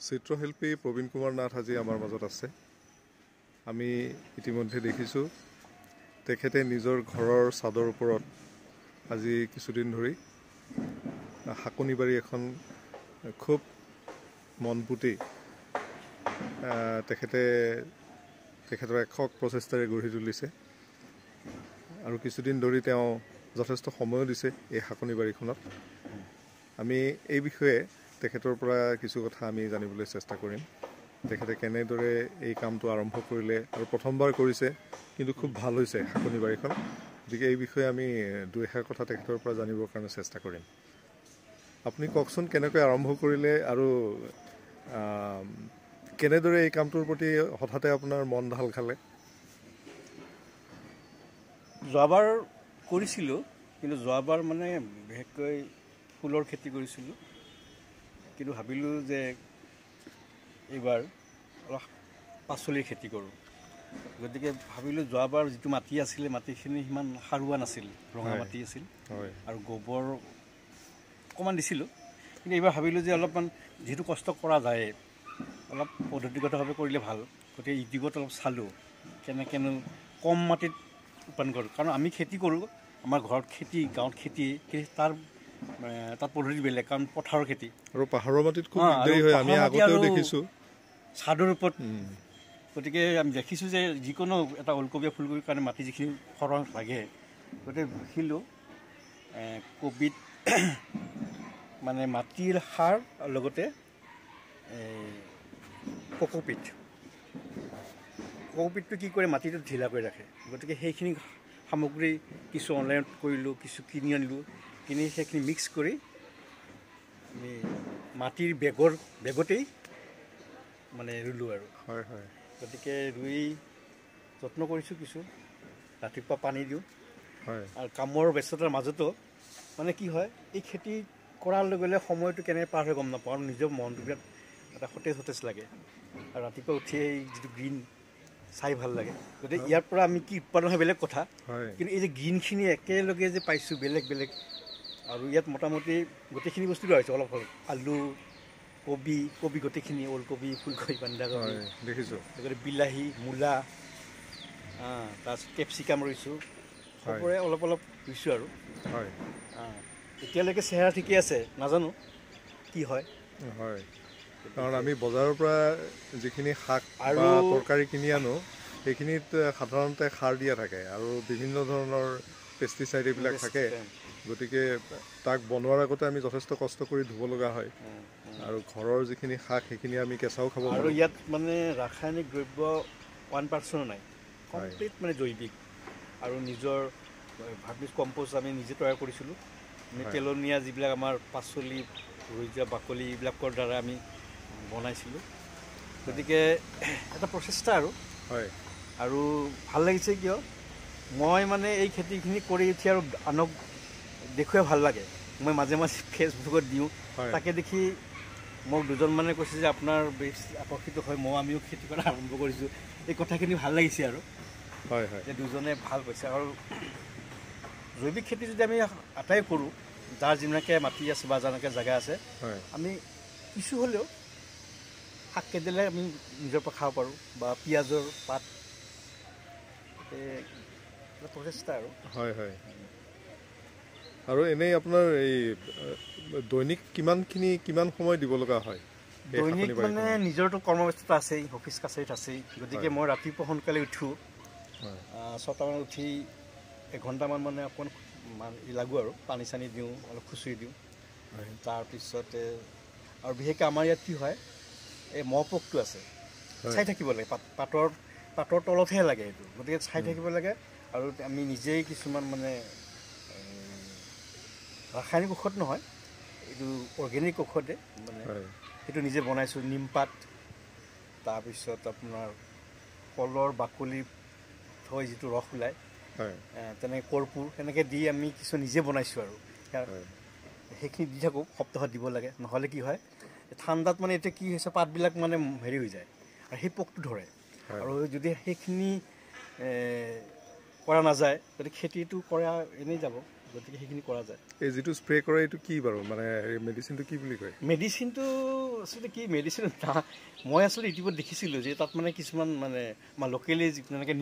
চিত্ৰশিল্পী প্ৰবীণ কুমাৰ নাথ আজি আমাৰ মাজত আছে। আমি ইতিমধ্যে দেখিছোঁ তেখেতে নিজৰ ঘৰৰ চাদৰ ওপৰত আজি কিছুদিন ধৰি শাকনিবাৰী এখন খুব মন পুতি তেখেতৰ একক প্ৰচেষ্টাৰে গঢ়ি তুলিছে আৰু কিছুদিন ধৰি তেওঁ যথেষ্ট সময়ো দিছে এই শাকনিবাৰীখনত। আমি এই বিষয়ে তেখেতৰ পৰা কিছু কথা আমি জানিবলৈ চেষ্টা কৰিম। তেখেতে কেনেদৰে এই কামটো আৰম্ভ কৰিলে আৰু প্ৰথমবাৰ কৰিছে, কিন্তু খুব ভাল হৈছে শাকনিবাৰীখন। গতিকে এই বিষয়ে আমি দুই এষাৰ কথা তেখেতৰ পৰা জানিবৰ কাৰণে চেষ্টা কৰিম। আপুনি কওকচোন কেনেকৈ আৰম্ভ কৰিলে আৰু কেনেদৰে এই কামটোৰ প্ৰতি হঠাতে আপোনাৰ মন ঢাল খালে? যোৱাবাৰ কৰিছিলোঁ, কিন্তু যোৱাবাৰ মানে বিশেষকৈ ফুলৰ খেতি কৰিছিলোঁ, কিন্তু ভাবিলোঁ যে এইবাৰ অলপ পাচলিৰ খেতি কৰোঁ। গতিকে ভাবিলোঁ যোৱাবাৰ যিটো মাটি আছিলে মাটিখিনি সিমান সাৰুৱা নাছিল, ৰঙা মাটি আছিল আৰু গোবৰ অকণমান দিছিলোঁ। কিন্তু এইবাৰ ভাবিলোঁ যে অলপমান যিটো কষ্ট কৰা যায় অলপ পদ্ধতিগতভাৱে কৰিলে ভাল। গতিকে ইউটিউবত অলপ চালোঁ কেনেকৈনো কম মাটিত উৎপাদন কৰোঁ, কাৰণ আমি খেতি কৰোঁ, আমাৰ ঘৰত খেতি, গাঁৱত খেতি, তাত পদ্ধতি বেলেগ, কাৰণ পথাৰৰ খেতি আৰু পাহাৰৰ মাটিত খুব দিগদাৰী হয়, আমি আগতেও দেখিছোঁ চাদৰ ওপৰত। গতিকে আমি দেখিছোঁ যে যিকোনো এটা ওলকবি ফুলকবিৰ কাৰণে মাটি যিখিনি খৰচ লাগে, গতিকে দেখিলোঁ কবিত মানে মাটিৰ সাৰ আৰু লগতে কক'পিটটো কি কৰে, মাটিটো ঢিলা কৰি ৰাখে। গতিকে সেইখিনি সামগ্ৰী কিছু অনলাইনত কৰিলোঁ, কিছু কিনি আনিলোঁ, কিনি সেইখিনি মিক্স কৰি আমি মাটিৰ বেগতেই মানে ৰুলোঁ আৰু। গতিকে ৰুই যত্ন কৰিছোঁ কিছু, ৰাতিপুৱা পানী দিওঁ আৰু কামৰ ব্যস্ততাৰ মাজতো মানে কি হয়, এই খেতি কৰাৰ লগে লগে সময়টো কেনেকৈ পাৰ হৈ গম নাপাওঁ আৰু নিজৰ মনটো বিৰাট এটা সতেজ লাগে আৰু ৰাতিপুৱা উঠি এই যিটো গ্ৰীণ চাই ভাল লাগে। গতিকে ইয়াৰ পৰা আমি কি উৎপাদন হয় বেলেগ কথা, কিন্তু এই যে গ্ৰীণখিনি একেলগে যে পাইছোঁ বেলেগ বেলেগ, আৰু ইয়াত মোটামুটি গোটেইখিনি বস্তু ৰোৱা হৈছে। অলপ আলু, কবি গোটেইখিনি, ওলকবি, ফুলকবি, বন্ধাকবি দেখিছোঁ, লগতে বিলাহী, মূলা, তাৰপিছত কেপচিকাম ৰুইছোঁ, সকলোৰে অলপ অলপ ৰুইছোঁ আৰু। এতিয়ালৈকে চেহেৰা ঠিকেই আছে, নাজানো কি হয়। কাৰণ আমি বজাৰৰ পৰা যিখিনি শাক বা তৰকাৰী কিনি আনো সেইখিনিত সাধাৰণতে সাৰ দিয়া থাকে আৰু বিভিন্ন ধৰণৰ পেষ্টিচাইড এইবিলাক থাকে। গতিকে তাক বনোৱাৰ আগতে আমি যথেষ্ট কষ্ট কৰি ধুব লগা হয় আৰু ঘৰৰ যিখিনি শাক সেইখিনি আমি কেঁচাও খাব পাৰোঁ। আৰু ইয়াত মানে ৰাসায়নিক দ্ৰব্য 1% নাই, কমপ্লিট মানে জৈৱিক। আৰু নিজৰ ভাৰ্মিছ কম্প'ষ্ট আমি নিজে তৈয়াৰ কৰিছিলোঁ। আমি পেলনীয়া যিবিলাক আমাৰ পাচলি ৰৈ যোৱা বাকলি এইবিলাকৰ দ্বাৰা আমি বনাইছিলোঁ। গতিকে এটা প্ৰচেষ্টা আৰু ভাল লাগিছে কিয়, মই মানে এই খেতিখিনি কৰি উঠি আৰু আনক দেখুৱাই ভাল লাগে। মই মাজে মাজে ফেচবুকত দিওঁ, তাকে দেখি মোক দুজনমানে কৈছে যে আপোনাৰ বেছ আকৰ্ষিত হয়, আমিও খেতি কৰা আৰম্ভ কৰিছোঁ। এই কথাখিনি ভাল লাগিছে আৰু যে দুজনে ভাল পাইছে। আৰু জৈৱিক খেতি যদি আমি আটাই কৰোঁ, যাৰ যেনেকৈ মাটি আছে বা যেনেকৈ জেগা আছে, আমি কিছু হ'লেও শাক কেইডালে আমি নিজৰ পৰা খাব পাৰোঁ বা পিঁয়াজৰ পাত, প্ৰচেষ্টা আৰু। আৰু এনেই আপোনাৰ এই দৈনিক কিমান সময় দিব লগা হয়? দৈনিক মানে নিজৰতো কৰ্মব্যস্ততা আছেই, অফিচ কাছাৰীত আছেই। গতিকে মই ৰাতিপুৱা সোনকালে উঠোঁ, 6টামানত উঠি এঘণ্টামান মানে অকণমান লাগোঁ আৰু পানী চানী দিওঁ, অলপ খুচৰি দিওঁ। তাৰপিছতে আৰু বিশেষকৈ আমাৰ ইয়াত কি হয়, এই মহ পোকটো আছে, চাই থাকিব লাগে। পাতৰ তলতহে লাগে এইটো, গতিকে চাই থাকিব লাগে। আৰু আমি নিজেই কিছুমান মানে ৰাসায়নিক ঔষধ নহয়, এইটো অৰ্গেনিক ঔষধে মানে সেইটো নিজে বনাইছোঁ। নিমপাত, তাৰপিছত আপোনাৰ কলৰ বাকলি থৈ যিটো ৰস ওলায়, তেনেকৈ কৰ্পূৰ, সেনেকৈ দি আমি কিছু নিজে বনাইছোঁ আৰু সেইখিনি দি থাকোঁ। সপ্তাহত দিব লাগে, নহ'লে কি হয় ঠাণ্ডাত মানে এতিয়া কি হৈছে, পাতবিলাক মানে হেৰি হৈ যায় আৰু সেই পোকটো ধৰে। আৰু যদি সেইখিনি কৰা নাযায়, গতিকে খেতিটো কৰা এনেই যাব। গতিকে সেইখিনি কৰা যায়। এই যিটো স্প্ৰে কৰে এইটো কি বাৰু মানে মেডিচিনটো কি বুলি কয়? মেডিচিনটো আচলতে কি মেডিচিন মই আচলতে ইউটিউবত দেখিছিলোঁ যে তাত মানে কিছুমান মানে আমাৰ লোকেলি যেনেকৈ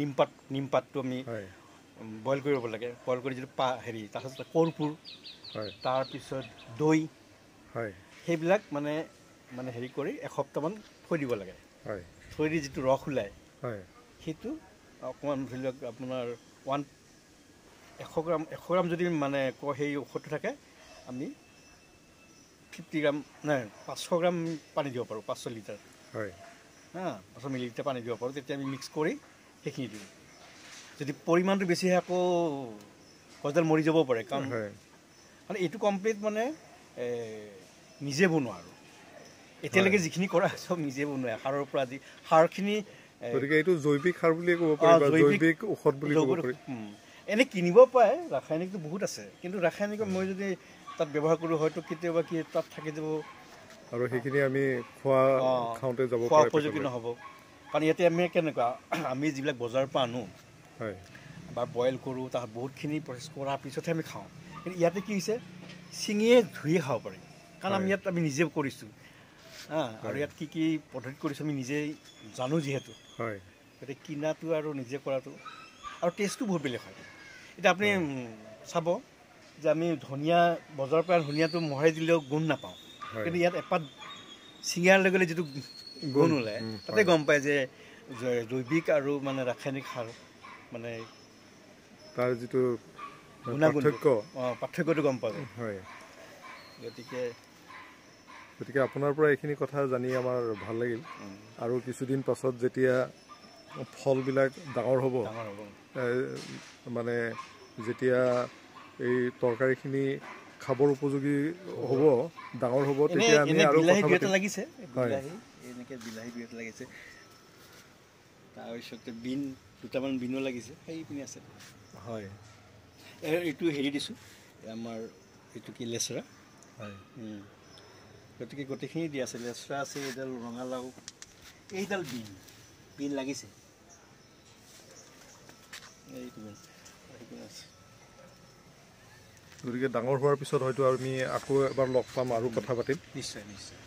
নিমপাতটো আমি বইল কৰিব লাগে, বইল কৰি যিটো তাৰপিছত কৰ্পূৰ, তাৰপিছত দৈ, সেইবিলাক মানে মানে হেৰি কৰি এসপ্তাহমান থৈ দিব লাগে। থৈ দি যিটো ৰস ওলায় সেইটো অকণমান ধৰি লওক আপোনাৰ 100 গ্ৰাম যদি মানে সেই ঔষধটো থাকে আমি 50 গ্ৰাম নাই 500 গ্ৰাম পানী দিব পাৰোঁ, 500 লিটাৰ 500 মিলিলিটাৰ পানী দিব পাৰোঁ। তেতিয়া আমি মিক্স কৰি সেইখিনি দিওঁ। যদি পৰিমাণটো বেছি হয় আকৌ গছডাল মৰি যাব পাৰে, কাৰণ মানে এইটো কমপ্লিট মানে নিজে বনোৱা আৰু এতিয়ালৈকে যিখিনি কৰা চব নিজে বনোৱা সাৰৰ পৰা আদি সাৰখিনি। গতিকে এইটো জৈৱিক সাৰ বুলিয়ে ক'ব পাৰি, জৈৱিক ঔষধ বুলি ক'ব পাৰি। এনেই কিনিব পাৰে, ৰাসায়নিকটো বহুত আছে, কিন্তু ৰাসায়নিক মই যদি তাত ব্যৱহাৰ কৰোঁ হয়তো কেতিয়াবা কি তাত থাকি যাব আৰু সেইখিনি আমি খাওঁতে যাব খোৱা উপযোগী নহ'ব। কাৰণ ইয়াতে আমি কেনেকুৱা আমি যিবিলাক বজাৰৰ পৰা আনো বা বইল কৰোঁ তাত বহুতখিনি প্ৰচেছ কৰাৰ পিছতহে আমি খাওঁ। কিন্তু ইয়াতে কি হৈছে ছিঙিয়ে ধুইয়ে খাব পাৰি, কাৰণ আমি ইয়াত আমি নিজে কৰিছোঁ আৰু ইয়াত কি কি পদ্ধতি কৰিছোঁ আমি নিজেই জানো যিহেতু। গতিকে কিনাটো আৰু নিজে কৰাটো আৰু টেষ্টটো বহুত বেলেগ হয়। এতিয়া আপুনি চাব যে আমি ধনিয়া বজাৰৰ পৰা ধনিয়াটো মোহাৰি দিলেও গোন্ধ নাপাওঁ, কিন্তু ইয়াত এপাত ছিঙাৰ লগে লগে যিটো গোন্ধ ওলায় তাতে গম পায় যে জৈৱিক আৰু মানে ৰাসায়নিক সাৰ মানে তাৰ যিটো পাৰ্থক্যটো গম পাব। গতিকে আপোনাৰ পৰা এইখিনি কথা জানি আমাৰ ভাল লাগিল। আৰু কিছুদিন পাছত যেতিয়া ফলবিলাক ডাঙৰ হ'ব, মানে যেতিয়া এই তৰকাৰীখিনি খাবৰ উপযোগী হ'ব, ডাঙৰ হ'ব, তেতিয়া আমি আৰু বিলাহী দুই এটা লাগিছে, এনেকৈ বিলাহী দুই এটা লাগিছে, তাৰপিছতে বিন দুটামান বিনো লাগিছে, সেইপিনে আছে। এইটো হেৰি দিছোঁ আমাৰ এইটো কি লেচৰা। গতিকে গোটেইখিনি দি আছে, লেচৰা আছে, এইডাল ৰঙালাও, এইডাল বিন লাগিছে, এইটো আছে। গতিকে ডাঙৰ হোৱাৰ পিছত হয়তো আমি আকৌ এবাৰ লগ পাম আৰু কথা পাতিম। নিশ্চয় নিশ্চয়।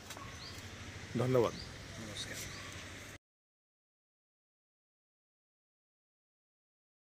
ধন্যবাদ, নমস্কাৰ।